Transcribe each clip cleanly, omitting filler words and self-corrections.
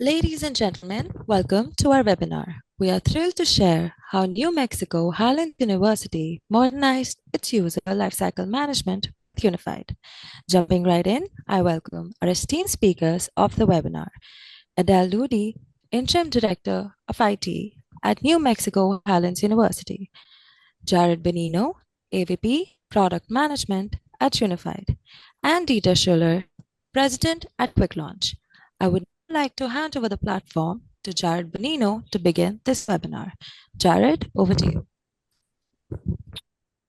Ladies and gentlemen, welcome to our webinar. We are thrilled to share how New Mexico Highlands University modernized its user lifecycle management with Unified. Jumping right in, I welcome our esteemed speakers of the webinar, Adele Ludi, Interim Director of IT at New Mexico Highlands University, Jared Benino, AVP Product Management at Unified, and Dieter Schuller, President at Quick Launch. I would like to hand over the platform to Jared Benino to begin this webinar. Jared, over to you.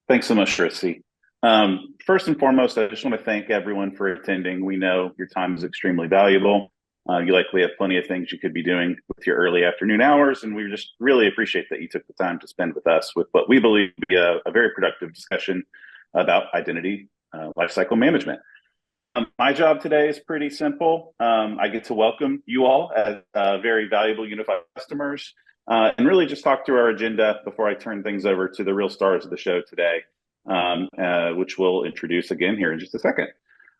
Thanks so much, Christy. First and foremost, I just want to thank everyone for attending. We know your time is extremely valuable. You likely have plenty of things you could be doing with your early afternoon hours, and we just really appreciate that you took the time to spend with us with what we believe to be a very productive discussion about identity lifecycle management. My job today is pretty simple. I get to welcome you all as very valuable Unified customers and really just talk through our agenda before I turn things over to the real stars of the show today, which we'll introduce again here in just a second.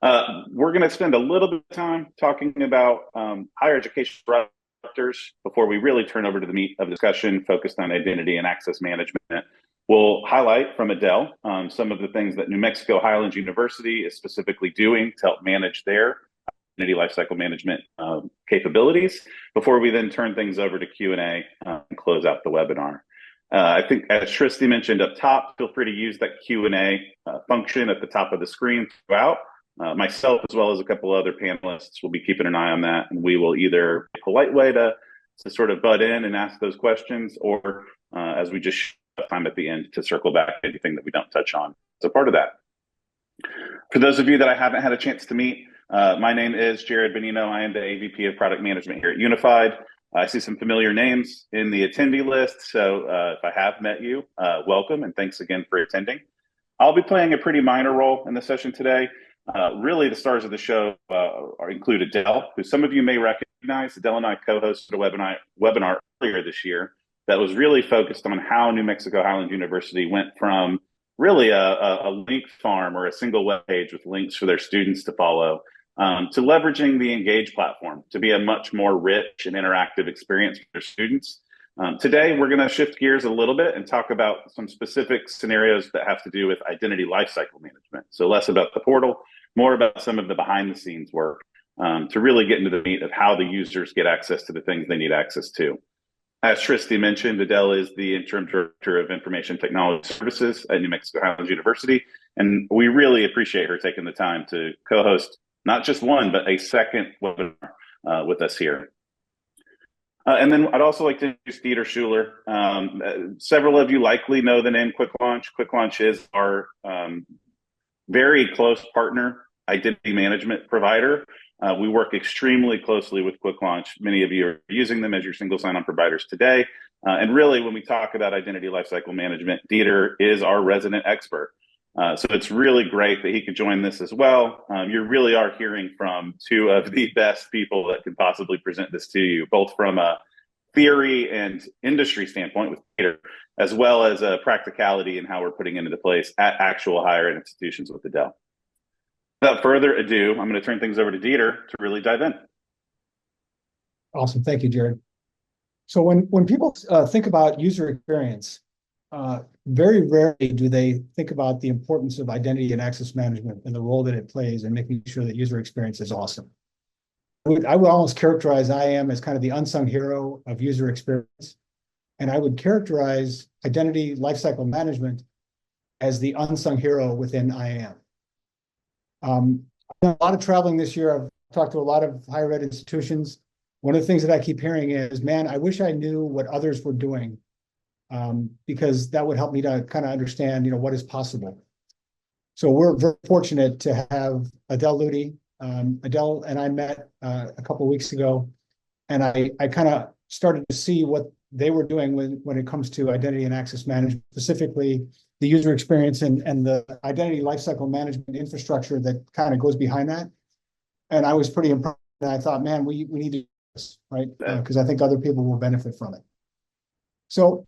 We're going to spend a little bit of time talking about higher education disruptors before we really turn over to the meat of the discussion focused on identity and access management. We'll highlight from Adele some of the things that New Mexico Highlands University is specifically doing to help manage their identity lifecycle management capabilities before we then turn things over to Q&A and close out the webinar. I think, as Tristy mentioned up top, feel free to use that Q&A function at the top of the screen throughout. Myself, as well as a couple other panelists, will be keeping an eye on that, and we will either a polite way to sort of butt in and ask those questions, or as we just time at the end to circle back to anything that we don't touch on as a part of that. For those of you that I haven't had a chance to meet, my name is Jared Benino. I am the AVP of Product Management here at Unified. I see some familiar names in the attendee list, so if I have met you, welcome, and thanks again for attending. I'll be playing a pretty minor role in the session today. Really, the stars of the show include Adele, who some of you may recognize. Adele and I co-hosted a webinar earlier this year that was really focused on how New Mexico Highlands University went from really a link farm or a single web page with links for their students to follow to leveraging the Engage platform to be a much more rich and interactive experience for their students. Today, we're going to shift gears a little bit and talk about some specific scenarios that have to do with identity lifecycle management. So less about the portal, more about some of the behind the scenes work to really get into the meat of how the users get access to the things they need access to. As Tristy mentioned, Adele is the Interim Director of Information Technology Services at New Mexico Highlands University, and we really appreciate her taking the time to co-host not just one, but a second webinar with us here. And then I'd also like to introduce Dieter Schuller. Several of you likely know the name Quick Launch. Quick Launch is our very close partner identity management provider. We work extremely closely with Quick Launch. Many of you are using them as your single sign-on providers today. And really, when we talk about identity lifecycle management, Dieter is our resident expert. So it's really great that he could join this as well. You really are hearing from two of the best people that can possibly present this to you, both from a theory and industry standpoint with Dieter, as well as a practicality in how we're putting it into place at actual higher ed institutions with Adele. Without further ado, I'm going to turn things over to Dieter to really dive in. Awesome. Thank you, Jared. So when people think about user experience, very rarely do they think about the importance of identity and access management and the role that it plays in making sure that user experience is awesome. I would almost characterize IAM as kind of the unsung hero of user experience. And I would characterize identity lifecycle management as the unsung hero within IAM. I've done a lot of traveling this year. I've talked to a lot of higher ed institutions. One of the things that I keep hearing is, man, I wish I knew what others were doing because that would help me to kind of understand, what is possible. So we're very fortunate to have Adele Ludi. Adele and I met a couple of weeks ago, and I kind of started to see what they were doing when it comes to identity and access management, specifically the user experience and the identity lifecycle management infrastructure that kind of goes behind that. And I was pretty impressed. And I thought, man, we need to do this, right? Because I think other people will benefit from it. So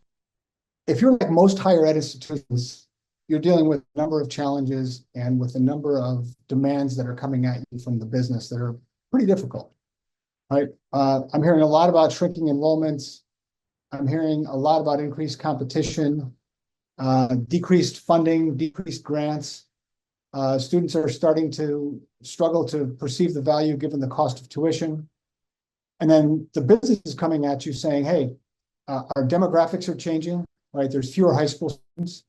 if you're like most higher ed institutions, you're dealing with a number of challenges and with a number of demands that are coming at you from the business that are pretty difficult. right? I'm hearing a lot about shrinking enrollments. I'm hearing a lot about increased competition, decreased funding, decreased grants. Students are starting to struggle to perceive the value given the cost of tuition. And then the business is coming at you saying, hey, our demographics are changing, right? There's fewer high school students.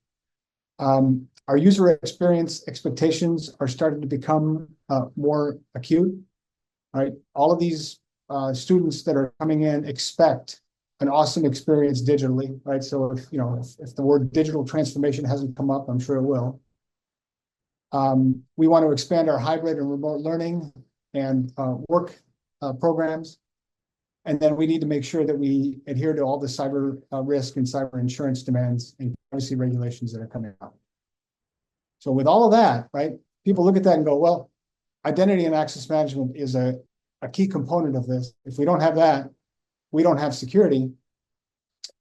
Our user experience expectations are starting to become more acute, right? All of these students that are coming in expect an awesome experience digitally, right? So if the word digital transformation hasn't come up, I'm sure it will. We want to expand our hybrid and remote learning and work programs. And then we need to make sure that we adhere to all the cyber risk and cyber insurance demands and privacy regulations that are coming out. So with all of that, right, people look at that and go, well, identity and access management is a key component of this. If we don't have that, we don't have security.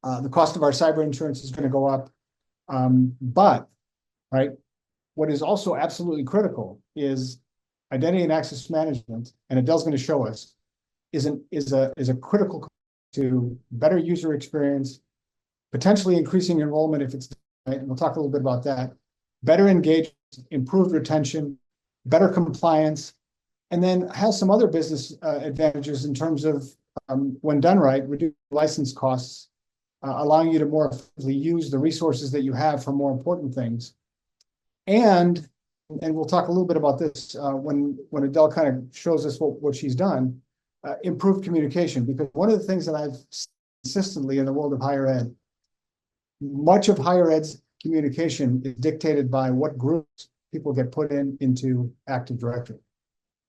The cost of our cyber insurance is going to go up. But, right, what is also absolutely critical is identity and access management, and Adele's going to show us, is a critical to better user experience, potentially increasing enrollment if it's right. And we'll talk a little bit about that. Better engagement, improved retention, better compliance, and then has some other business advantages in terms of when done right, reduce license costs, allowing you to more effectively use the resources that you have for more important things. And we'll talk a little bit about this when Adele kind of shows us what she's done. Improved communication, because one of the things that I've seen consistently in the world of higher ed, much of higher ed's communication is dictated by what groups people get put into Active Directory.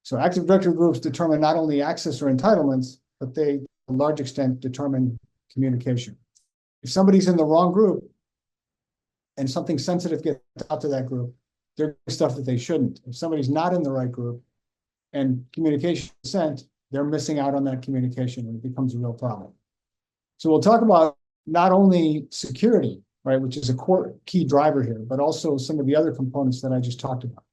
So Active Directory groups determine not only access or entitlements, but they, to a large extent, determine communication. If somebody's in the wrong group and something sensitive gets out to that group, they're doing stuff that they shouldn't. If somebody's not in the right group and communication is sent, they're missing out on that communication and it becomes a real problem. So we'll talk about not only security, right, which is a core key driver here, but also some of the other components that I just talked about.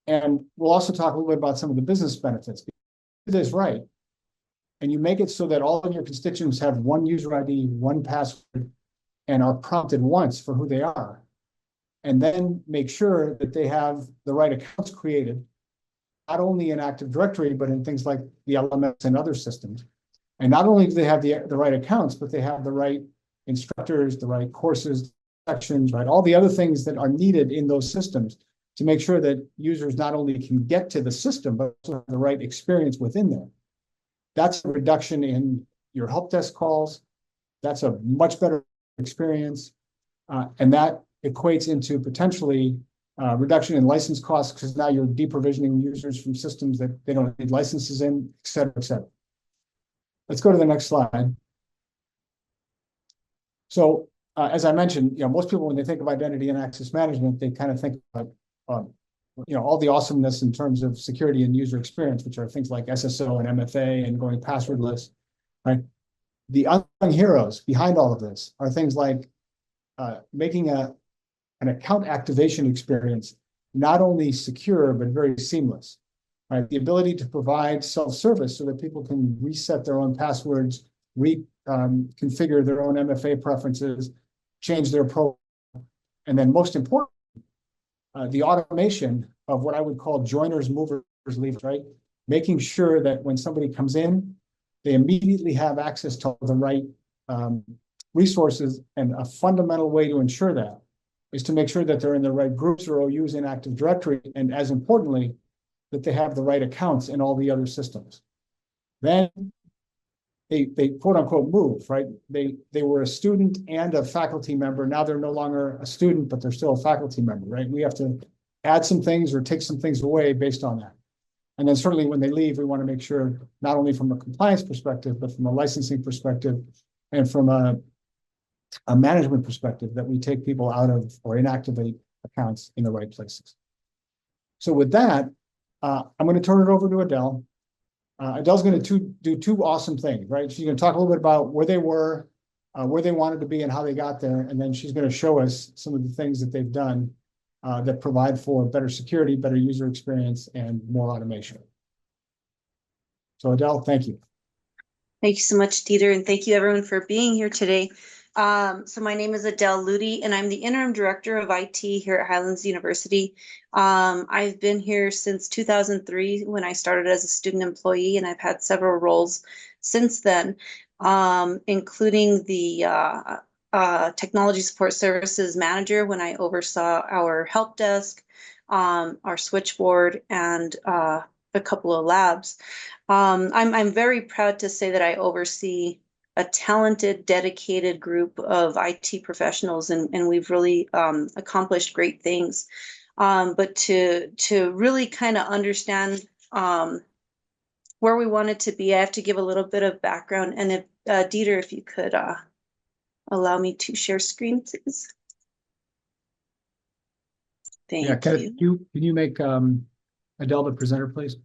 And we'll also talk a little bit about some of the business benefits. If you do this right, and you make it so that all of your constituents have one user ID, one password, and are prompted once for who they are, and then make sure that they have the right accounts created, not only in Active Directory, but in things like the LMS and other systems. And not only do they have the right accounts, but they have the right instructors, the right courses, sections, right? All the other things that are needed in those systems to make sure that users not only can get to the system, but also have the right experience within there. That's a reduction in your help desk calls. That's a much better experience. And that equates into potentially reduction in license costs because now you're deprovisioning users from systems that they don't need licenses in, et cetera, et cetera. Let's go to the next slide. So as I mentioned, most people, when they think of identity and access management, they kind of think about, all the awesomeness in terms of security and user experience, which are things like SSO and MFA and going passwordless, right? The unsung heroes behind all of this are things like making an account activation experience not only secure, but very seamless, right? The ability to provide self-service so that people can reset their own passwords, configure their own MFA preferences, change their profile, and then most important, the automation of what I would call joiners, movers, leavers, right? Making sure that when somebody comes in, they immediately have access to the right resources, and a fundamental way to ensure that is to make sure that they're in the right groups or OUs in Active Directory, and as importantly, that they have the right accounts in all the other systems. Then they quote unquote move, right? They were a student and a faculty member. Now they're no longer a student, but they're still a faculty member, right? We have to add some things or take some things away based on that. And then certainly when they leave, we want to make sure not only from a compliance perspective, but from a licensing perspective and from a management perspective that we take people out of or inactivate accounts in the right places. So with that, I'm going to turn it over to Adele. Adele's going to do two awesome things, right? She's going to talk a little bit about where they were, where they wanted to be and how they got there. And then she's going to show us some of the things that they've done that provide for better security, better user experience, and more automation. So Adele, thank you. Thank you so much, Dieter, and thank you everyone for being here today. So my name is Adele Ludi, and I'm the Interim Director of IT here at Highlands University. I've been here since 2003 when I started as a student employee, and I've had several roles since then, including the Technology Support Services Manager when I oversaw our help desk, our switchboard, and a couple of labs. I'm very proud to say that I oversee a talented, dedicated group of IT professionals, and we've really accomplished great things. But to really kind of understand where we wanted to be, I have to give a little bit of background. And if Dieter, if you could allow me to share screen, please. Thank you. Can you make Adele the presenter, please?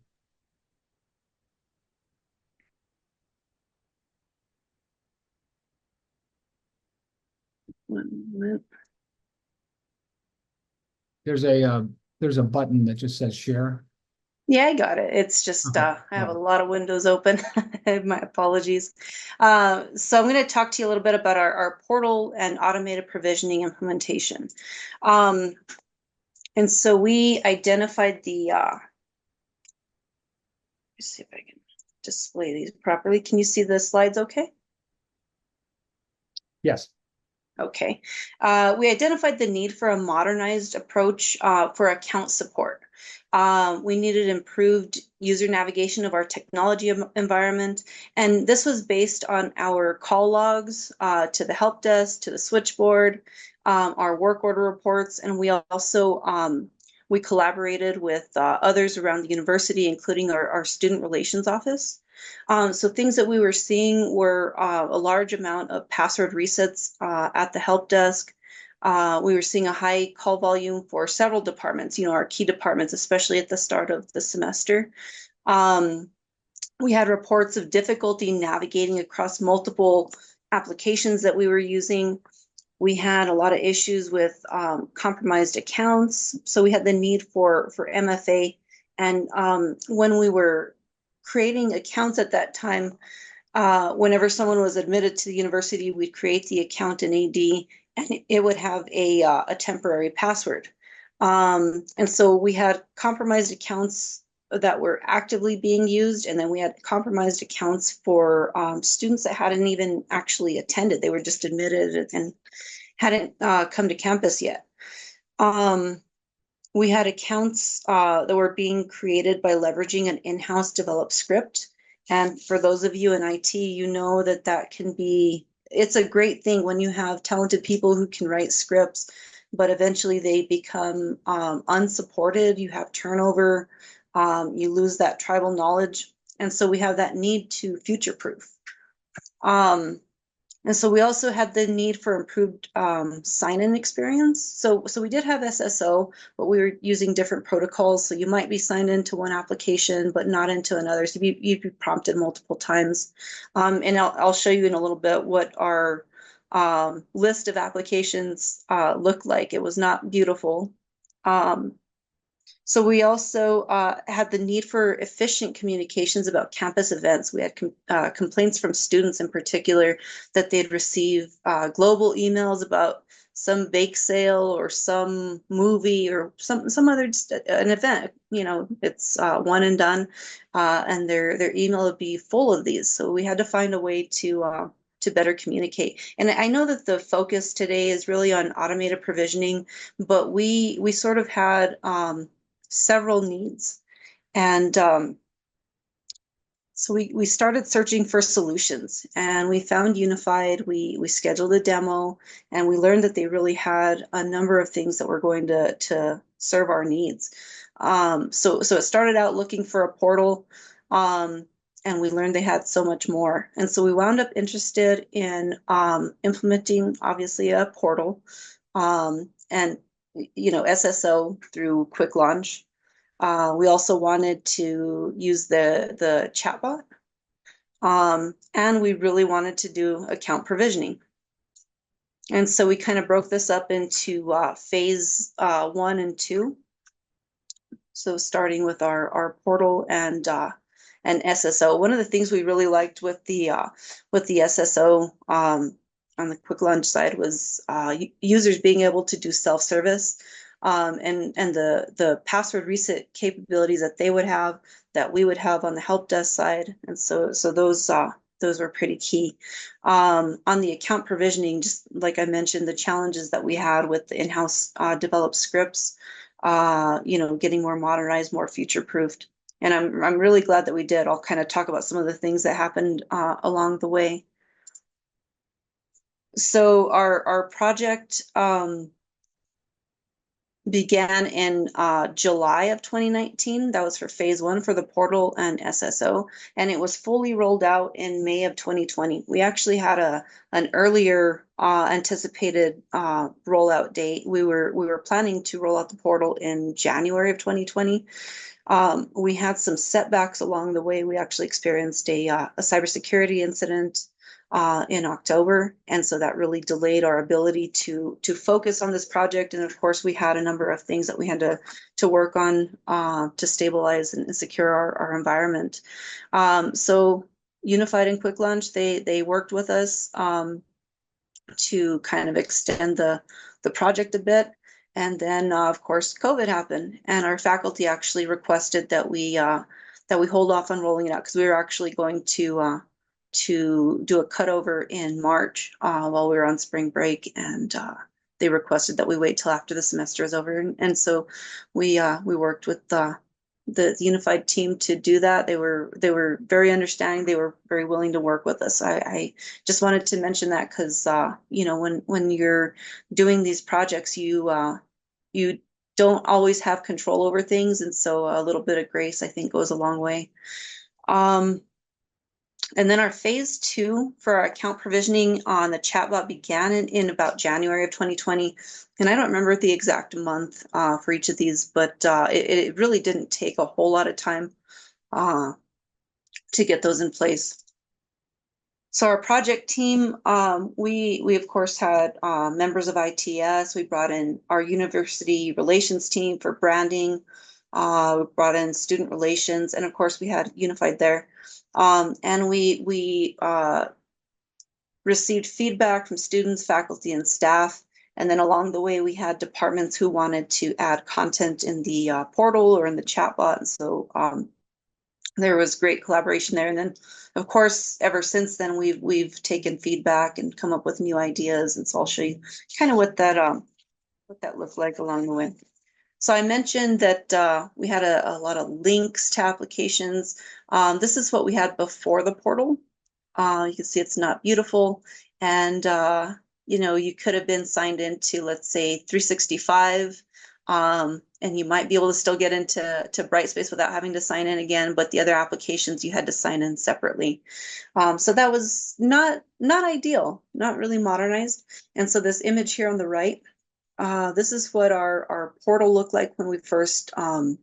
One moment. There's a button that just says share. Yeah, I got it. It's just Okay. I have a lot of windows open. My apologies. So I'm going to talk to you a little bit about our portal and automated provisioning implementation. And so we identified the, let's see if I can display these properly. Can you see the slides okay? Yes. Okay. We identified the need for a modernized approach for account support. We needed improved user navigation of our technology environment. And this was based on our call logs to the help desk, to the switchboard, our work order reports. And we also we collaborated with others around the university, including our student relations office. So things that we were seeing were a large amount of password resets at the help desk. We were seeing a high call volume for several departments, our key departments, especially at the start of the semester. We had reports of difficulty navigating across multiple applications that we were using. We had a lot of issues with compromised accounts. So we had the need for MFA. And when we were creating accounts at that time, whenever someone was admitted to the university, we'd create the account in AD, and it would have a temporary password. And so we had compromised accounts that were actively being used, and then we had compromised accounts for students that hadn't even actually attended. They were just admitted and hadn't come to campus yet. We had accounts that were being created by leveraging an in-house developed script. And for those of you in IT, you know that can be, it's a great thing when you have talented people who can write scripts, but eventually they become unsupported. You have turnover, you lose that tribal knowledge. And so we have that need to future-proof. And so we also had the need for improved sign-in experience. So we did have SSO, but we were using different protocols. So you might be signed into one application, but not into another. So you'd be prompted multiple times. And I'll show you in a little bit what our list of applications looked like. It was not beautiful. So we also had the need for efficient communications about campus events. We had complaints from students in particular that they'd receive global emails about some bake sale or some movie or some other an event. It's one and done, and their email would be full of these. So we had to find a way to better communicate. And I know that the focus today is really on automated provisioning, but we sort of had several needs. And so we started searching for solutions, and we found Unified. We scheduled a demo, and we learned that they really had a number of things that were going to serve our needs. So it started out looking for a portal, and we learned they had so much more. And so we wound up interested in implementing, obviously, a portal, and SSO through quick launch. We also wanted to use the chatbot, and we really wanted to do account provisioning. And so we kind of broke this up into phase 1 and 2. So starting with our portal and and SSO. One of the things we really liked with the SSO on the quick launch side was users being able to do self-service, and the password reset capabilities that they would have, that we would have on the help desk side. And so those were pretty key. On the account provisioning, just like I mentioned, the challenges that we had with the in-house developed scripts, getting more modernized, more future-proofed. And I'm really glad that we did. I'll kind of talk about some of the things that happened along the way. So our project began in July of 2019. That was for phase 1 for the portal and SSO, and it was fully rolled out in May of 2020. We actually had an earlier anticipated rollout date. We were planning to roll out the portal in January of 2020. We had some setbacks along the way. We actually experienced a cybersecurity incident in October, and so that really delayed our ability to focus on this project. And of course, we had a number of things that we had to work on to stabilize and secure our environment. So Unified and Quick Launch, they worked with us to kind of extend the project a bit. And then, of course, COVID happened, and our faculty actually requested that we hold off on rolling it out, because we were actually going to do a cutover in March while we were on spring break, and they requested that we wait till after the semester is over. And so we worked with the Unified team to do that. They were very understanding. They were very willing to work with us. I just wanted to mention that because when you're doing these projects, you don't always have control over things, and so a little bit of grace, I think, goes a long way. And then our phase 2 for our account provisioning on the chatbot began in about January of 2020. And I don't remember the exact month for each of these, but it really didn't take a whole lot of time to get those in place. So our project team, we of course had members of ITS. We brought in our university relations team for branding. We brought in student relations, and of course we had Unified there. And we received feedback from students, faculty, and staff. And then along the way, we had departments who wanted to add content in the portal or in the chatbot. And so there was great collaboration there. And then, of course, ever since then, we've taken feedback and come up with new ideas. And so I'll show you kind of what that looked like along the way. So I mentioned that we had a lot of links to applications. This is what we had before the portal. You can see it's not beautiful. And, you could have been signed into, let's say, 365, and you might be able to still get into Brightspace without having to sign in again, but the other applications you had to sign in separately. So that was not ideal, not really modernized. And so this image here on the right, this is what our portal looked like when we first cut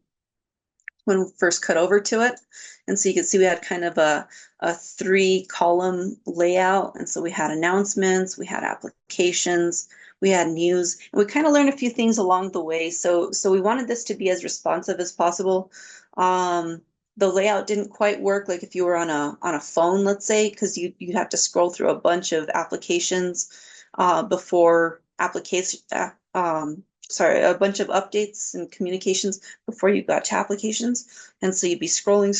over to it. And so you can see we had kind of a 3-column layout. And so we had announcements, we had applications, we had news, and we kind of learned a few things along the way. So we wanted this to be as responsive as possible. The layout didn't quite work like if you were on a phone, let's say, because you'd have to scroll through a bunch of applications before a bunch of updates and communications before you got to applications. And so you'd be scrolling.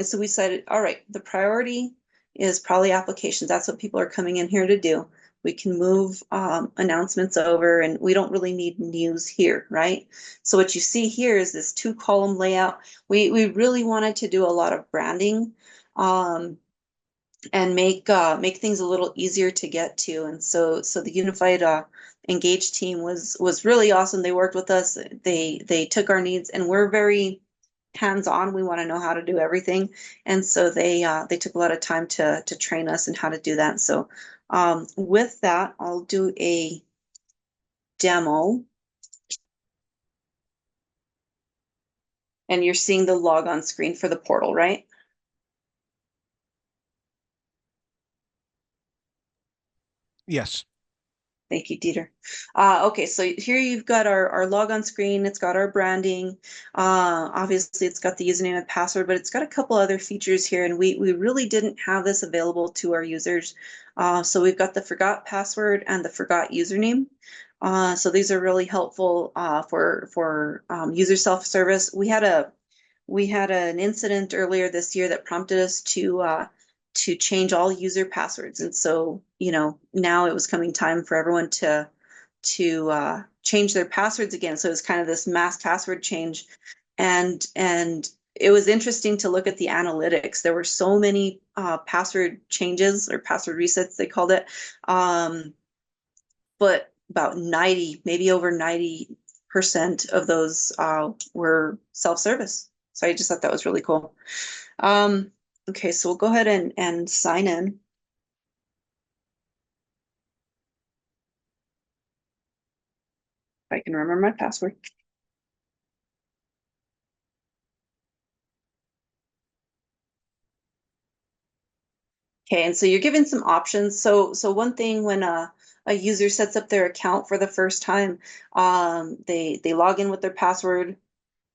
So we decided, all right, the priority is probably applications. That's what people are coming in here to do. We can move announcements over, and we don't really need news here, right? So what you see here is this 2-column layout. We really wanted to do a lot of branding and make things a little easier to get to. And so the Unified Engage team was really awesome. They worked with us. They took our needs, and we're very hands-on. We want to know how to do everything, and so they took a lot of time to train us in how to do that. So with that, I'll do a demo, and you're seeing the logon screen for the portal, right? Yes. Thank you, Dieter. Okay, so here you've got our logon screen. It's got our branding. Obviously, it's got the username and password, but it's got a couple other features here, and we really didn't have this available to our users. So we've got the forgot password and the forgot username. So these are really helpful for user self-service. We had an incident earlier this year that prompted us to change all user passwords. And so, now it was coming time for everyone to change their passwords again. So it was kind of this mass password change. And it was interesting to look at the analytics. There were so many password changes or password resets, they called it. But about 90, maybe over 90% of those were self-service. So I just thought that was really cool. Okay, so we'll go ahead and sign in. If I can remember my password. Okay, and so you're given some options. So one thing when a user sets up their account for the first time, they log in with their password.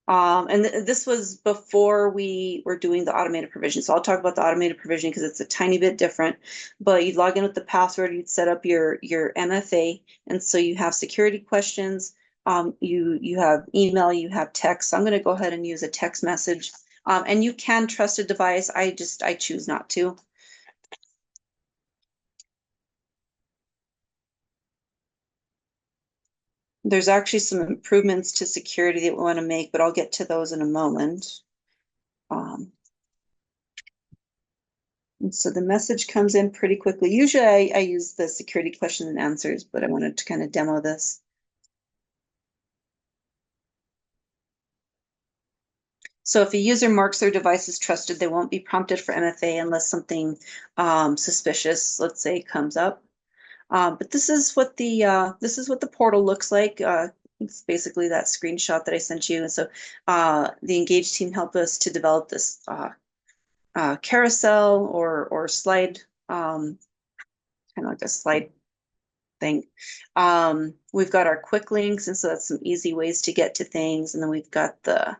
And this was before we were doing the automated provision. So I'll talk about the automated provision because it's a tiny bit different. But you'd log in with the password, you'd set up your MFA, and so you have security questions. You have email, you have text. So I'm going to go ahead and use a text message. And you can trust a device. I choose not to. There's actually some improvements to security that we want to make, but I'll get to those in a moment. And so the message comes in pretty quickly. Usually I use the security question and answers, but I wanted to kind of demo this. So if a user marks their device as trusted, they won't be prompted for MFA unless something suspicious, let's say, comes up. But this is what the portal looks like. It's basically that screenshot that I sent you. And so the Engage team helped us to develop this carousel or slide, kind of like a slide thing. We've got our quick links, and so that's some easy ways to get to things. And then we've got the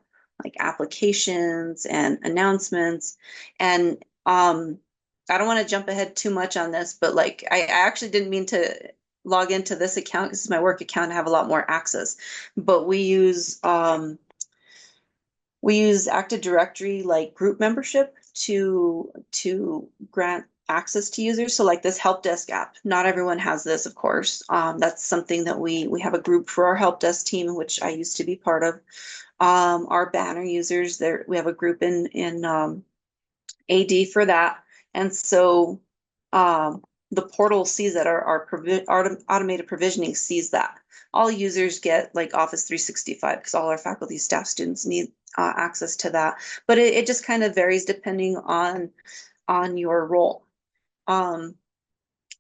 applications and announcements. And I don't want to jump ahead too much on this, but I actually didn't mean to log into this account. This is my work account. I have a lot more access, but we use Active Directory group membership to grant access to users. So this help desk app, not everyone has this, of course. That's something that we have a group for our help desk team, which I used to be part of. Our banner users, there we have a group in AD for that. And so the portal sees that our automated provisioning sees that. All users get Office 365 because all our faculty, staff, students need access to that. But it just kind of varies depending on your role. Let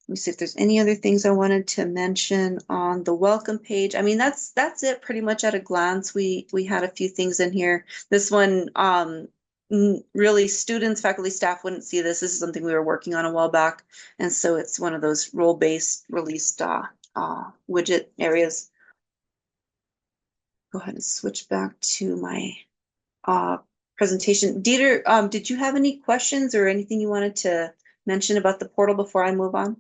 me see if there's any other things I wanted to mention on the welcome page. I mean, that's it pretty much at a glance. We had a few things in here. This one, really students, faculty, staff wouldn't see this. This is something we were working on a while back. And so it's one of those role-based released widget areas. Go ahead and switch back to my presentation. Dieter, did you have any questions or anything you wanted to mention about the portal before I move on?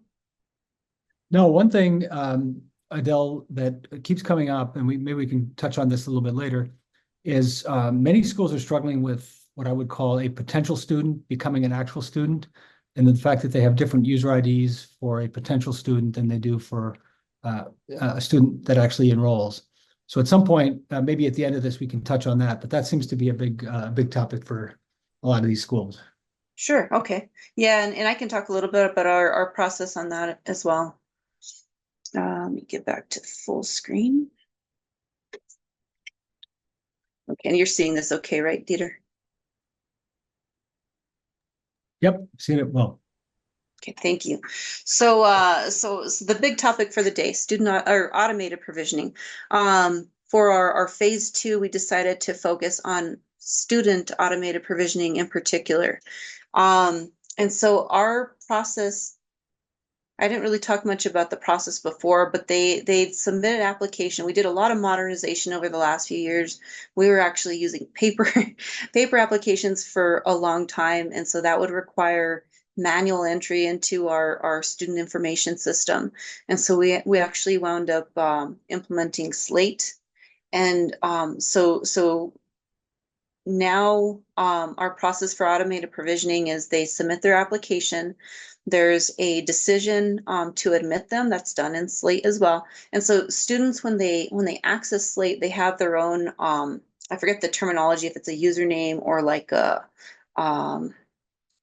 No, one thing, Adele, that keeps coming up, and maybe we can touch on this a little bit later, is many schools are struggling with what I would call a potential student becoming an actual student, and the fact that they have different user IDs for a potential student than they do for a student that actually enrolls. So at some point, maybe at the end of this, we can touch on that, but that seems to be a big topic for a lot of these schools. Sure. Okay. Yeah, and I can talk a little bit about our process on that as well. Let me get back to full screen. Okay, and you're seeing this okay, right, Dieter? Yep, seen it well. Okay, thank you. So the big topic for the day, student or automated provisioning. For our phase 2, we decided to focus on student automated provisioning in particular. And so our process I didn't really talk much about the process before, but they submitted an application. We did a lot of modernization over the last few years. We were actually using paper paper applications for a long time, and so that would require manual entry into our student information system. And so we actually wound up implementing Slate. And so now our process for automated provisioning is they submit their application. There's a decision to admit them. That's done in Slate as well. And so students, when they access Slate, they have their own, I forget the terminology, if it's a username or like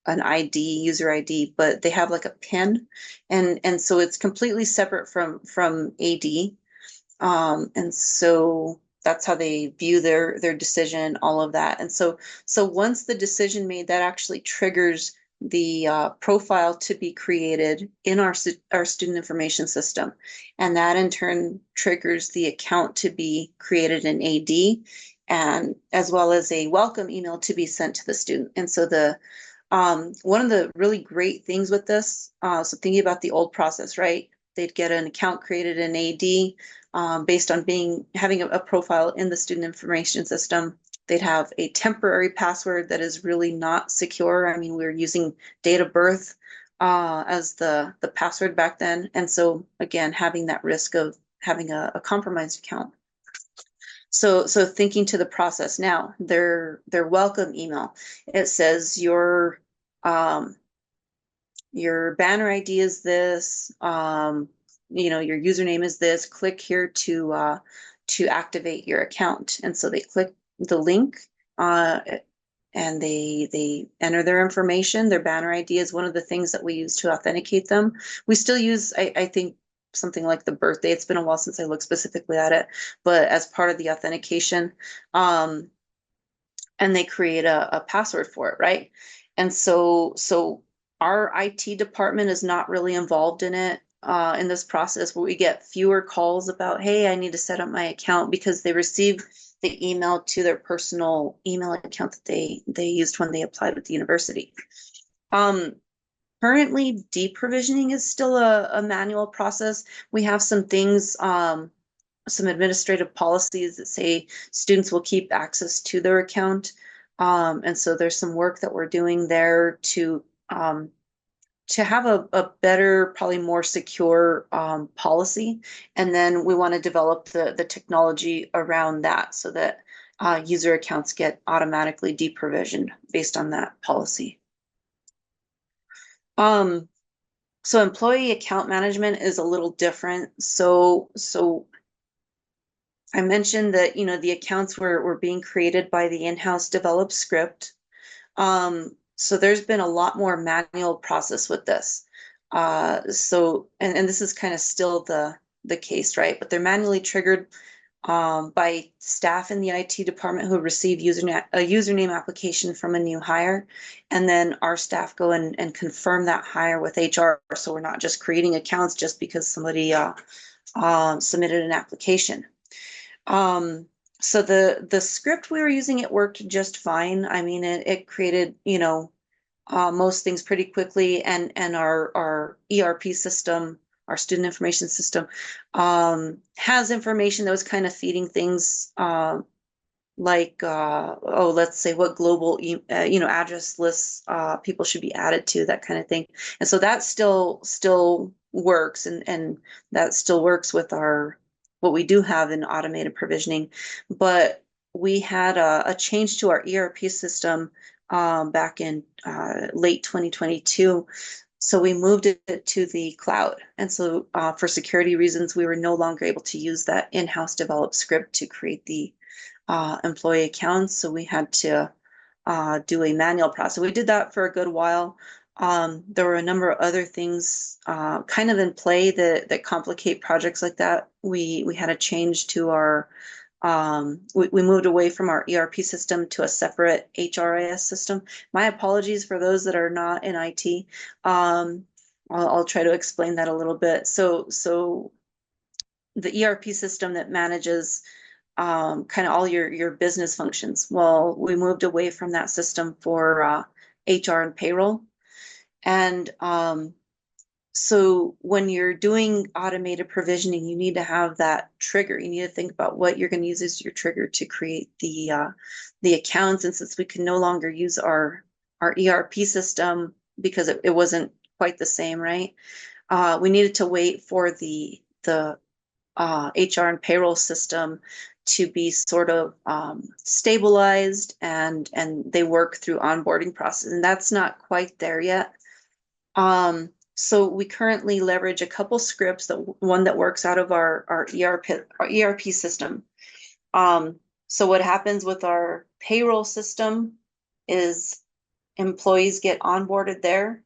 an ID, user ID, but they have like a PIN. And so it's completely separate from AD. And so that's how they view their decision, all of that. And so once the decision made, that actually triggers the profile to be created in our student information system. And that in turn triggers the account to be created in AD, and as well as a welcome email to be sent to the student. And so one of the really great things with this, so thinking about the old process, right? They'd get an account created in AD based on having a profile in the student information system. They'd have a temporary password that is really not secure. I mean, we were using date of birth as the password back then. And so again, having that risk of having a compromised account. So thinking to the process now, their welcome email, it says your banner ID is this, your username is this, click here to activate your account. And so they click the link and they enter their information. Their banner ID is one of the things that we use to authenticate them. We still use, I think, something like the birthday. It's been a while since I looked specifically at it, but as part of the authentication, and they create a password for it, right? And so our IT department is not really involved in it, in this process, where we get fewer calls about, hey, I need to set up my account, because they receive the email to their personal email account that they used when they applied with the university. Currently, deprovisioning is still a manual process. We have some things, some administrative policies that say students will keep access to their account. And so there's some work that we're doing there to have a better, probably more secure policy. And then we want to develop the technology around that so that user accounts get automatically deprovisioned based on that policy. So employee account management is a little different. So I mentioned that, the accounts were being created by the in-house developed script. So there's been a lot more manual process with this. And this is kind of still the case, right? But they're manually triggered by staff in the IT department who receive a username application from a new hire. And then our staff go and confirm that hire with HR. So we're not just creating accounts just because somebody submitted an application. So the script we were using, it worked just fine. I mean, it created, most things pretty quickly, and our ERP system, our student information system, has information that was kind of feeding things like, let's say what global, address lists people should be added to, that kind of thing. And so that still works, and that still works with what we do have in automated provisioning. But we had a change to our ERP system back in late 2022. So we moved it to the cloud. And so for security reasons, we were no longer able to use that in-house developed script to create the employee accounts. So we had to do a manual process. We did that for a good while. There were a number of other things kind of in play that complicate projects like that. We had a change to our, we moved away from our ERP system to a separate HRIS system. My apologies for those that are not in IT. I'll try to explain that a little bit. So the ERP system that manages kind of all your business functions. Well, we moved away from that system for HR and payroll. And So when you're doing automated provisioning, you need to have that trigger. You need to think about what you're going to use as your trigger to create the accounts. And since we can no longer use our ERP system because it wasn't quite the same, right? We needed to wait for the HR and payroll system to be sort of stabilized and they work through onboarding process, and that's not quite there yet. So we currently leverage a couple scripts, one that works out of our ERP system. So what happens with our payroll system is employees get onboarded there,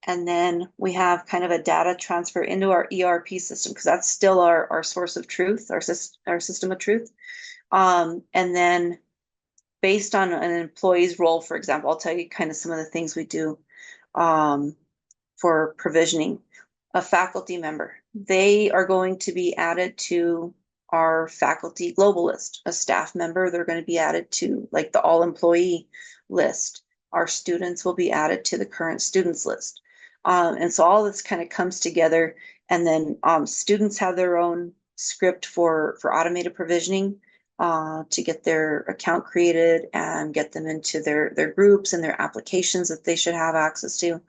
and then we have kind of a data transfer into our ERP system because that's still our source of truth, our system of truth. And then based on an employee's role, for example, I'll tell you kind of some of the things we do for provisioning. A faculty member, they are going to be added to our faculty global list. A staff member, they're going to be added to like the all employee list. Our students will be added to the current students list. And so all this kind of comes together, and then students have their own script for automated provisioning to get their account created and get them into their groups and their applications that they should have access to.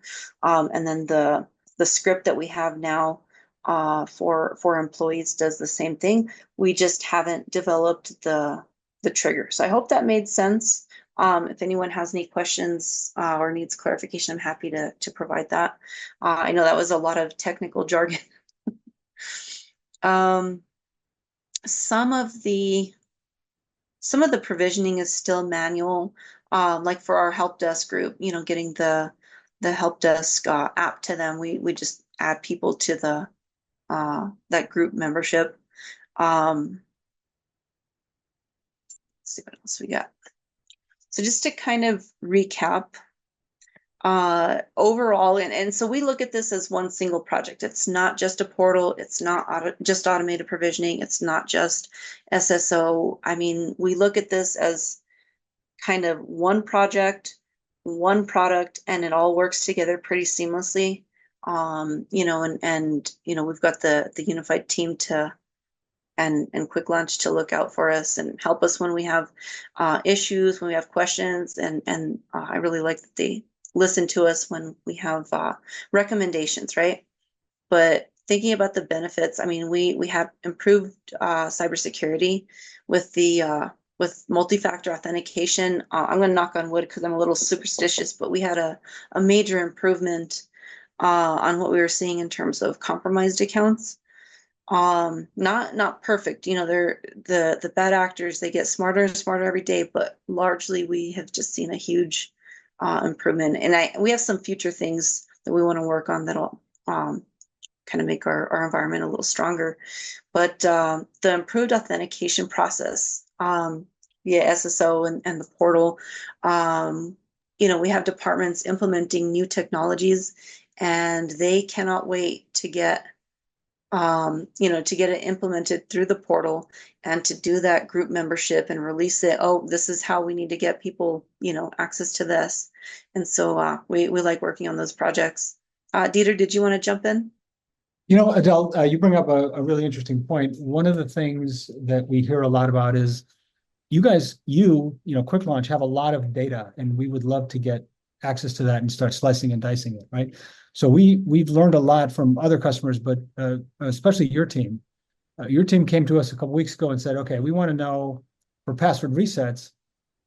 And then the script that we have now for employees does the same thing. We just haven't developed the trigger. So I hope that made sense. If anyone has any questions or needs clarification, I'm happy to provide that. I know that was a lot of technical jargon. Some of the provisioning is still manual, like for our help desk group, getting the help desk app to them. We just add people to the that group membership. Let's see what else we got. So just to kind of recap, overall, and so we look at this as one single project. It's not just a portal. It's not just automated provisioning. It's not just SSO. I mean, we look at this as kind of one project, one product, and it all works together pretty seamlessly. And we've got the Unified team and Quick Launch to look out for us and help us when we have issues, when we have questions, and I really like that they listen to us when we have recommendations, right? But thinking about the benefits, I mean, we have improved cybersecurity with with multi-factor authentication. I'm going to knock on wood because I'm a little superstitious, but we had a major improvement on what we were seeing in terms of compromised accounts. Not perfect, they're the bad actors, they get smarter and smarter every day, but largely we have just seen a huge improvement. And we have some future things that we want to work on that'll kind of make our environment a little stronger. But the improved authentication process via SSO and the portal, we have departments implementing new technologies, and they cannot wait to get it implemented through the portal and to do that group membership and release it. Oh, this is how we need to get people, access to this. And so we like working on those projects. Dieter, did you want to jump in? Adele, you bring up a really interesting point. One of the things that we hear a lot about is you guys, Quick Launch have a lot of data, and we would love to get access to that and start slicing and dicing it, right? So we've learned a lot from other customers, but especially your team. Your team came to us a couple weeks ago and said, okay, we want to know for password resets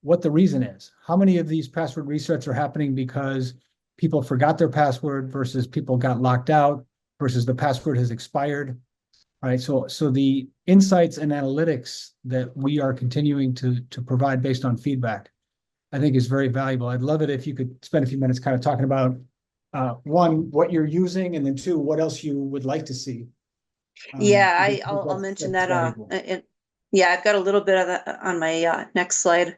what the reason is. How many of these password resets are happening because people forgot their password versus people got locked out versus the password has expired, right? So the insights and analytics that we are continuing to provide based on feedback, I think is very valuable. I'd love it if you could spend a few minutes kind of talking about one, what you're using, and then two, what else you would like to see. Yeah, I'll mention that. I've got a little bit of that on my next slide.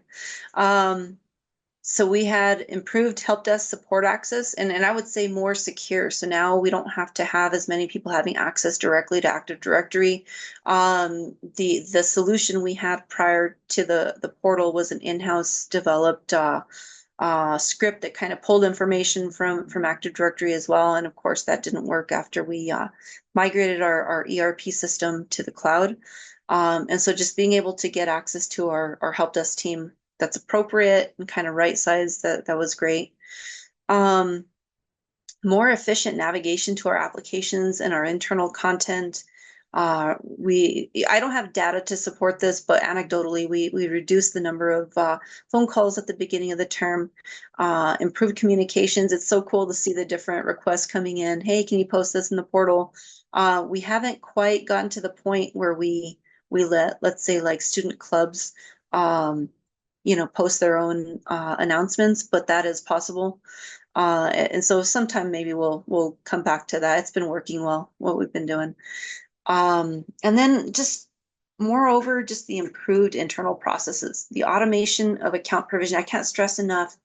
So we had improved help desk support access, and I would say more secure. So now we don't have to have as many people having access directly to Active Directory. The solution we had prior to the portal was an in-house developed script that kind of pulled information from Active Directory as well. And of course, that didn't work after we migrated our ERP system to the cloud. And so just being able to get access to our help desk team that's appropriate and kind of right size, that was great. More efficient navigation to our applications and our internal content. I don't have data to support this, but anecdotally, we reduced the number of phone calls at the beginning of the term, improved communications. It's so cool to see the different requests coming in. Hey, can you post this in the portal? We haven't quite gotten to the point where we let, let's say, like student clubs, post their own announcements, but that is possible. And so sometime maybe we'll come back to that. It's been working well, what we've been doing. And then just moreover, just the improved internal processes, the automation of account provision. I can't stress enough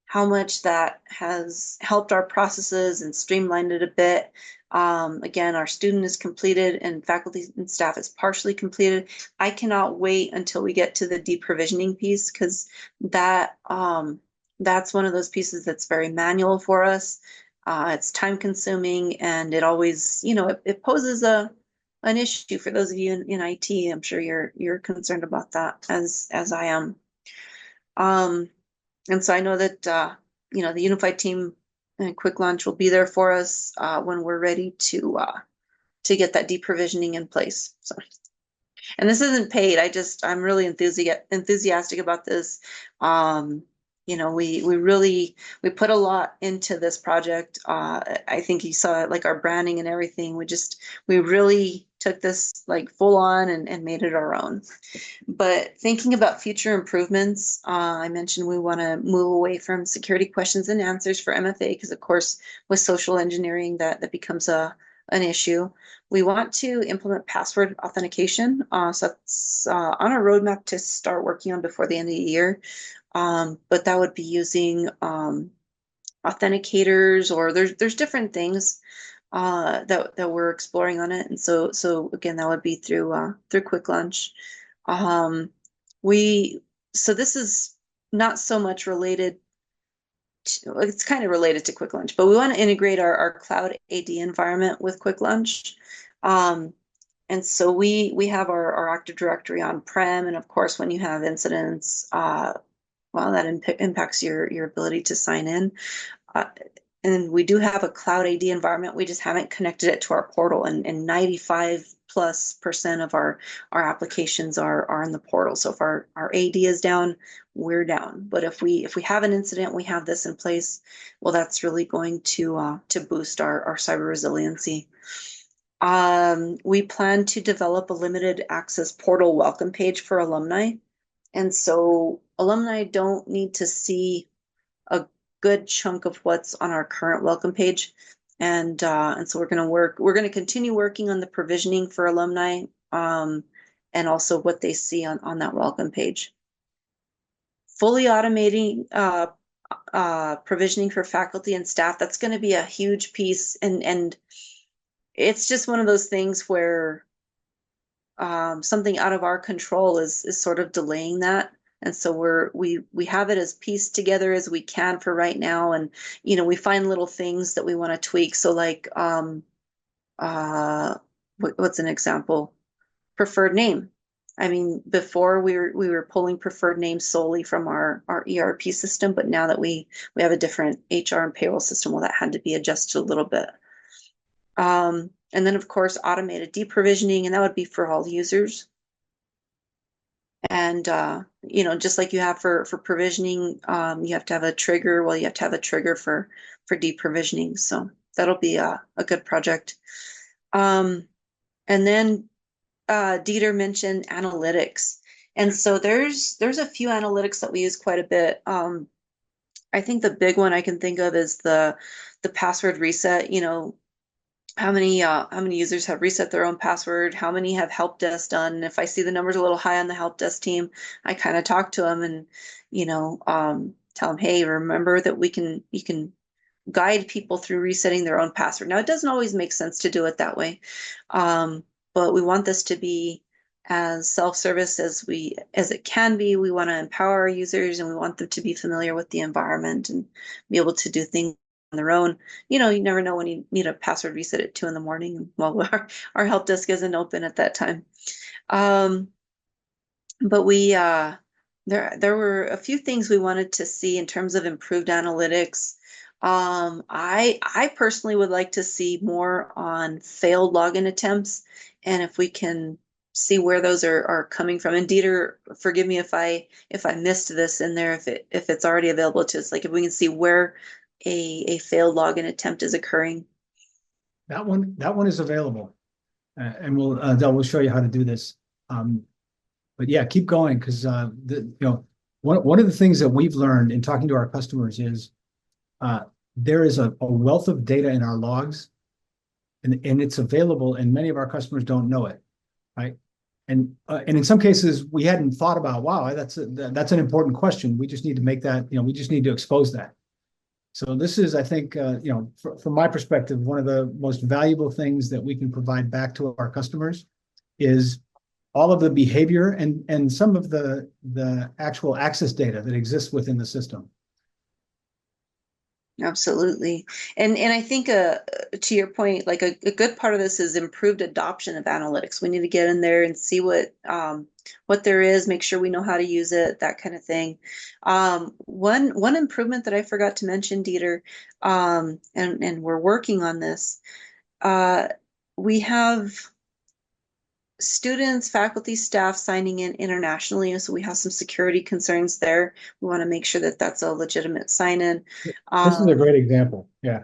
how much that has helped our processes and streamlined it a bit. Again, our student is completed and faculty and staff is partially completed. I cannot wait until we get to the deprovisioning piece, because that's one of those pieces that's very manual for us. It's time consuming, and it always, it poses an issue for those of you in IT. I'm sure you're concerned about that as I am. And so I know that the Unified team and Quick Launch will be there for us when we're ready to get that deprovisioning in place. So, and this isn't paid. I'm really enthusiastic about this. We put a lot into this project. I think you saw it, like our branding and everything. We really took this like full on and made it our own. But thinking about future improvements, I mentioned we want to move away from security questions and answers for MFA, because of course with social engineering that becomes an issue. We want to implement password authentication. So that's on our roadmap to start working on before the end of the year. But that would be using authenticators, or there's different things that we're exploring on it. And so again, that would be through Quick Launch. So this is not so much related to, it's kind of related to Quick Launch, but we want to integrate our cloud AD environment with Quick Launch. And so we have our Active Directory on-prem, and of course, when you have incidents, that impacts your ability to sign in. And we do have a cloud AD environment. We just haven't connected it to our portal, and 95+% of our applications are in the portal. So if our AD is down, we're down. But if we have an incident, we have this in place. Well, that's really going to boost our cyber resiliency. We plan to develop a limited access portal welcome page for alumni. And so alumni don't need to see a good chunk of what's on our current welcome page. And so we're going to continue working on the provisioning for alumni, and also what they see on that welcome page. Fully automating provisioning for faculty and staff, that's going to be a huge piece. And it's just one of those things where something out of our control is sort of delaying that. And so we have it as pieced together as we can for right now. And, we find little things that we want to tweak. So like, what's an example? Preferred name. I mean, before we were pulling preferred names solely from our ERP system, but now that we have a different HR and payroll system, well, that had to be adjusted a little bit. And then, of course, automated deprovisioning, and that would be for all users. And, just like you have for provisioning, you have to have a trigger. Well, you have to have a trigger for deprovisioning. So that'll be a good project. And then Dieter mentioned analytics. And so there's a few analytics that we use quite a bit. I think the big one I can think of is the password reset. How many users have reset their own password? How many have help desk done? And if I see the numbers a little high on the help desk team, I kind of talk to them and, tell them, hey, remember that you can guide people through resetting their own password. Now, it doesn't always make sense to do it that way. But we want this to be as self-service as it can be. We want to empower our users, and we want them to be familiar with the environment and be able to do things on their own. You never know when you need a password reset at 2 in the morning, and well, our help desk isn't open at that time. But there were a few things we wanted to see in terms of improved analytics. I personally would like to see more on failed login attempts, and if we can see where those are coming from. And Dieter, forgive me if I missed this in there, if it's already available to us, like if we can see where a failed login attempt is occurring. That one is available, and we'll show you how to do this. But yeah, keep going, because one of the things that we've learned in talking to our customers is there is a wealth of data in our logs, and it's available, and many of our customers don't know it, right? And in some cases we hadn't thought about, wow, that's an important question. We just need to make that, we just need to expose that. So this is, I think, from my perspective, one of the most valuable things that we can provide back to our customers is all of the behavior and some of the actual access data that exists within the system. Absolutely. And I think to your point, like a good part of this is improved adoption of analytics. We need to get in there and see what there is, make sure we know how to use it, that kind of thing. One improvement that I forgot to mention, Dieter, and we're working on this. We have students, faculty, staff signing in internationally, so we have some security concerns there. We want to make sure that that's a legitimate sign-in. This is a great example. Yeah.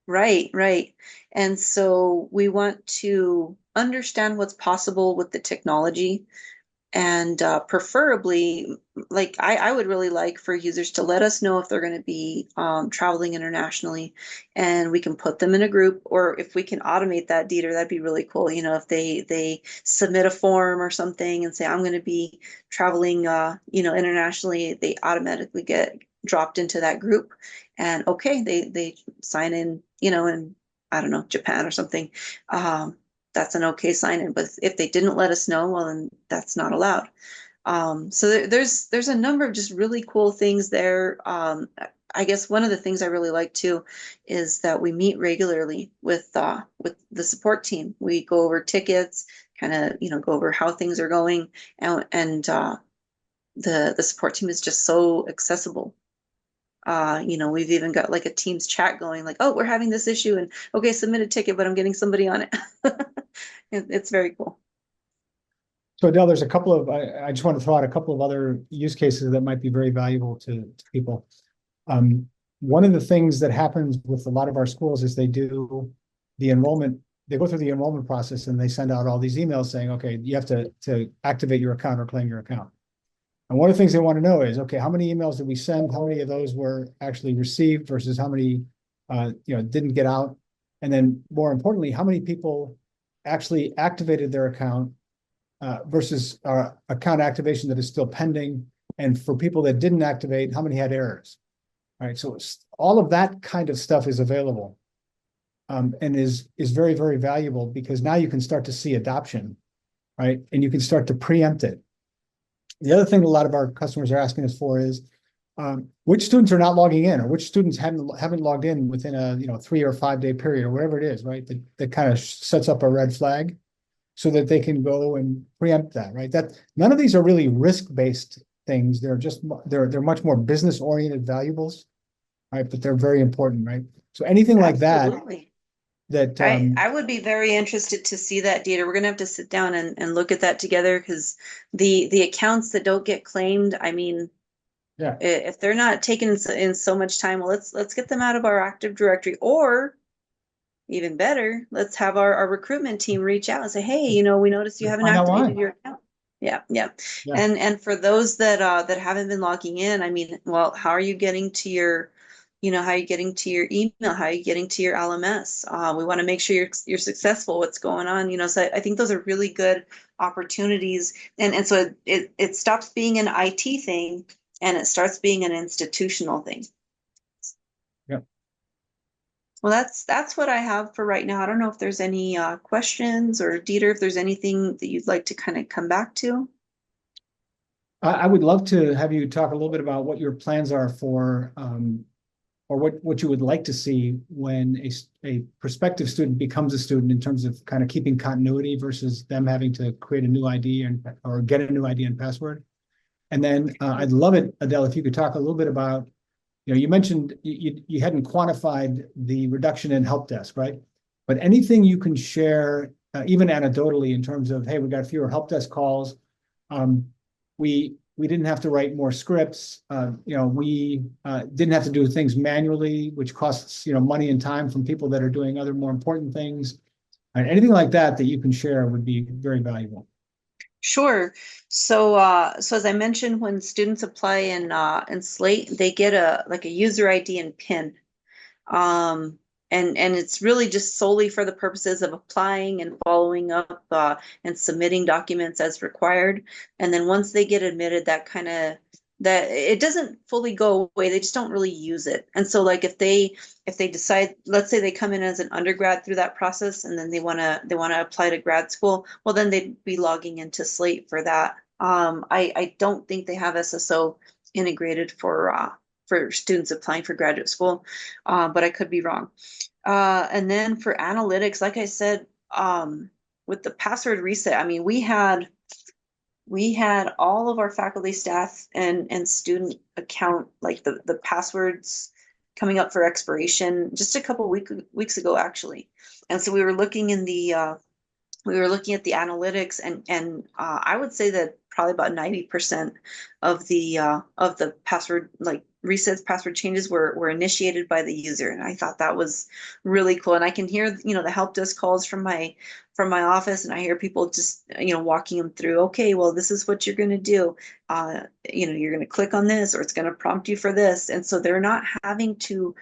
Right. And so we want to understand what's possible with the technology, and preferably, like I would really like for users to let us know if they're going to be traveling internationally, and we can put them in a group, or if we can automate that, Dieter, that'd be really cool. If they submit a form or something and say, I'm going to be traveling internationally, they automatically get dropped into that group, and okay, they sign in, in, I don't know, Japan or something. That's an okay sign in. But if they didn't let us know, well, then that's not allowed. So there's a number of just really cool things there. I guess one of the things I really like too is that we meet regularly with the support team. We go over tickets, kind of go over how things are going, and the support team is just so accessible. We've even got like a Teams chat going, like, oh, we're having this issue, and okay, submit a ticket, but I'm getting somebody on it. It's very cool. So Adele, there's a couple of, I just want to throw out a couple of other use cases that might be very valuable to people. One of the things that happens with a lot of our schools is they do the enrollment, they go through the enrollment process, and they send out all these emails saying, okay, you have to activate your account or claim your account. And one of the things they want to know is, okay, how many emails did we send? How many of those were actually received versus how many, didn't get out? And then more importantly, how many people actually activated their account versus account activation that is still pending? And for people that didn't activate, how many had errors? All right, so all of that kind of stuff is available, and is very, very valuable, because now you can start to see adoption, right? And you can start to preempt it. The other thing a lot of our customers are asking us for is which students are not logging in, or which students haven't logged in within a 3 or 5 day period, or whatever it is, right? That kind of sets up a red flag, so that they can go and preempt that, right? That none of these are really risk-based things. They're much more business-oriented valuables, right? But they're very important, right? So anything like that. Absolutely. That I would be very interested to see that data. We're going to have to sit down and look at that together, because the accounts that don't get claimed, I mean, yeah, if they're not taken in so much time, well, let's get them out of our Active Directory, or even better, let's have our recruitment team reach out and say, hey, we noticed you haven't activated your account. Yeah. And for those that haven't been logging in, I mean, well, how are you getting to your how are you getting to your email? How are you getting to your LMS? We want to make sure you're successful. What's going on? So I think those are really good opportunities. And so it stops being an IT thing, and it starts being an institutional thing. Yeah. Well, that's what I have for right now. I don't know if there's any questions, or Dieter, if there's anything that you'd like to kind of come back to. I would love to have you talk a little bit about what your plans are for, or what you would like to see when a prospective student becomes a student, in terms of kind of keeping continuity versus them having to create a new ID or get a new ID and password. And then I'd love it, Adele, if you could talk a little bit about, you mentioned you hadn't quantified the reduction in help desk, right? But anything you can share, even anecdotally, in terms of, hey, we got fewer help desk calls. We didn't have to write more scripts. We didn't have to do things manually, which costs money and time from people that are doing other more important things. Anything like that you can share would be very valuable. Sure. So as I mentioned, when students apply in Slate, they get a user ID and PIN. And it's really just solely for the purposes of applying and following up and submitting documents as required. And then once they get admitted, that it doesn't fully go away. They just don't really use it. And so, like, if they decide, let's say they come in as an undergrad through that process, and then they wanna apply to grad school, well, then they'd be logging into Slate for that. I don't think they have SSO integrated for students applying for graduate school, but I could be wrong. And then for analytics, like I said, with the password reset, I mean, we had all of our faculty, staff, and student account, like the passwords coming up for expiration just a couple weeks ago, actually. And so we were looking at the analytics, and I would say that probably about 90% of the password, like, resets, password changes were initiated by the user. And I thought that was really cool. And I can hear, the help desk calls from my office, and I hear people just, walking them through, okay, well, this is what you're going to do. You're going to click on this, or it's going to prompt you for this. And so they're not having to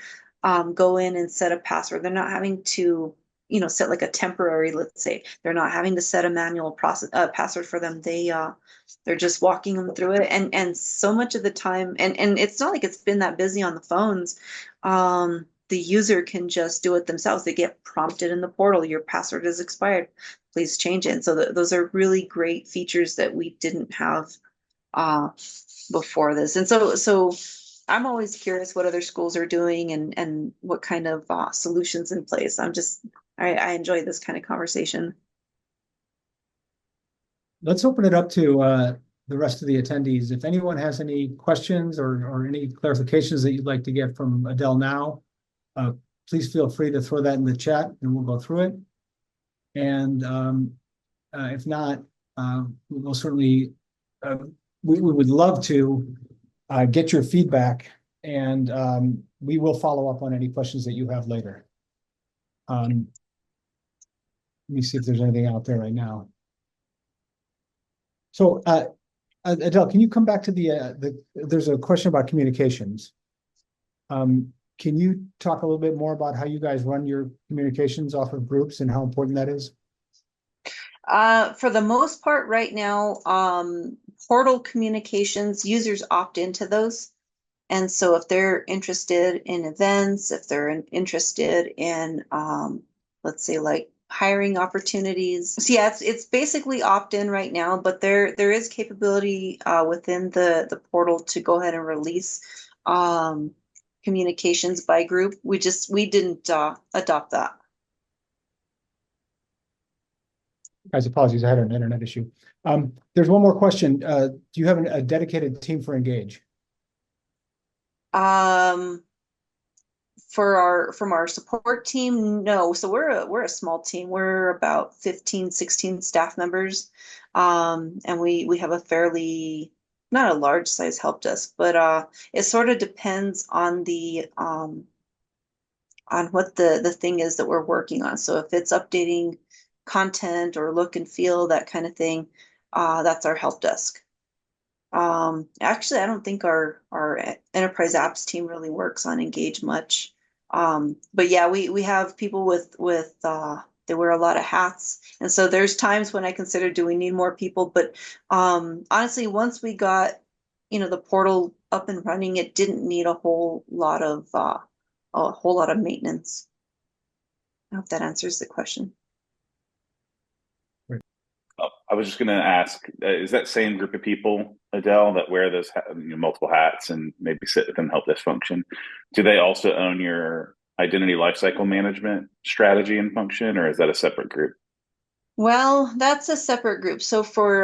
go in and set a password. They're not having to set like a temporary, let's say. They're not having to set a manual password for them. They're just walking them through it. And so much of the time, and it's not like it's been that busy on the phones. The user can just do it themselves. They get prompted in the portal, your password is expired, please change it. And so those are really great features that we didn't have before this. And so I'm always curious what other schools are doing, and what kind of solutions in place. I enjoy this kind of conversation. Let's open it up to the rest of the attendees. If anyone has any questions or any clarifications that you'd like to get from Adele now, please feel free to throw that in the chat, and we'll go through it. And if not, we'll certainly, we would love to get your feedback, and we will follow up on any questions that you have later. Let me see if there's anything out there right now. So, Adele, can you come back to there's a question about communications. Can you talk a little bit more about how you guys run your communications off of groups and how important that is? For the most part right now, portal communications, users opt into those. And so if they're interested in events, if they're interested in, let's say, like, hiring opportunities. So yeah, it's basically opt-in right now, but there is capability within the portal to go ahead and release communications by group. We didn't adopt that. Guys, apologies, I had an internet issue. There's one more question. Do you have a dedicated team for Engage? From our support team, no. So we're a small team. We're about 15, 16 staff members. And we have a fairly, not a large size help desk, but it sort of depends on the on what the thing is that we're working on. So if it's updating content or look and feel, that kind of thing, that's our help desk. Actually, I don't think our enterprise apps team really works on Engage much. But yeah, we have people with they wear a lot of hats. And so there's times when I consider, do we need more people? But honestly, once we got, the portal up and running, it didn't need a whole lot of maintenance. I hope that answers the question. Oh, I was just going to ask, is that same group of people, Adele, that wear those multiple hats and maybe sit within help desk function? Do they also own your identity lifecycle management strategy and function, or is that a separate group? Well, that's a separate group. So for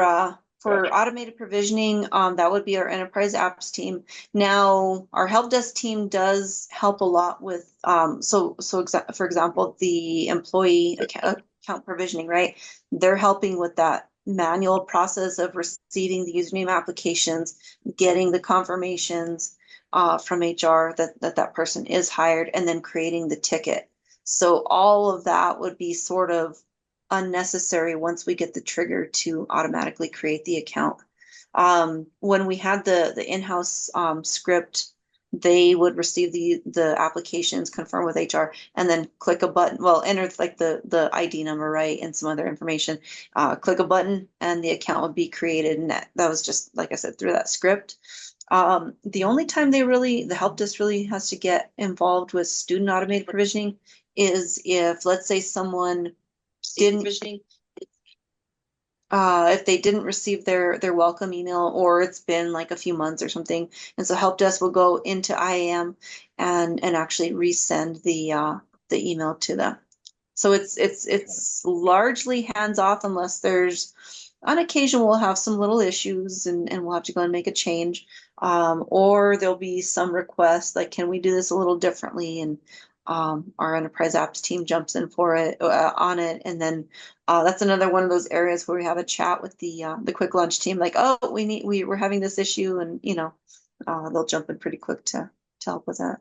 Gotcha. automated provisioning, that would be our enterprise apps team. Now, our help desk team does help a lot with for example, the employee account provisioning, right? They're helping with that manual process of receiving the username applications, getting the confirmations from HR that person is hired, and then creating the ticket. So all of that would be sort of unnecessary once we get the trigger to automatically create the account. When we had the in-house script, they would receive the applications, confirm with HR, and then click a button. Well, enter like the ID number, right, and some other information. Click a button, and the account would be created. And that was just, like I said, through that script. The only time the help desk really has to get involved with student automated provisioning is if, let's say, someone didn't if they didn't receive their welcome email, or it's been like a few months or something, and so help desk will go into IAM and actually resend the email to them. So it's largely hands off, unless there's on occasion we'll have some little issues and we'll have to go and make a change, or there'll be some request like, can we do this a little differently? And our enterprise apps team jumps in for it on it, and then that's another one of those areas where we have a chat with the quick launch team, like, oh, we're having this issue, and they'll jump in pretty quick to help with that.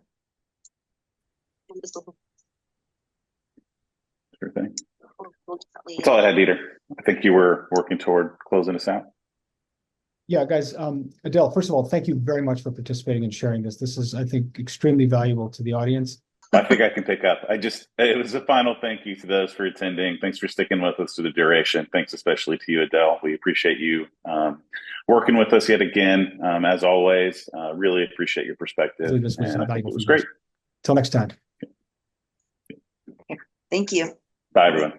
Sure thing. That's all I had, Dieter. I think you were working toward closing us out. Yeah, guys. Adele, first of all, thank you very much for participating and sharing this. This is, I think, extremely valuable to the audience. I think I can pick up. It was a final thank you to those for attending. Thanks for sticking with us to the duration. Thanks especially to you, Adele. We appreciate you working with us yet again. As always, really appreciate your perspective. This was and I think it was great. great. Till next time. Thank you. Bye, everyone.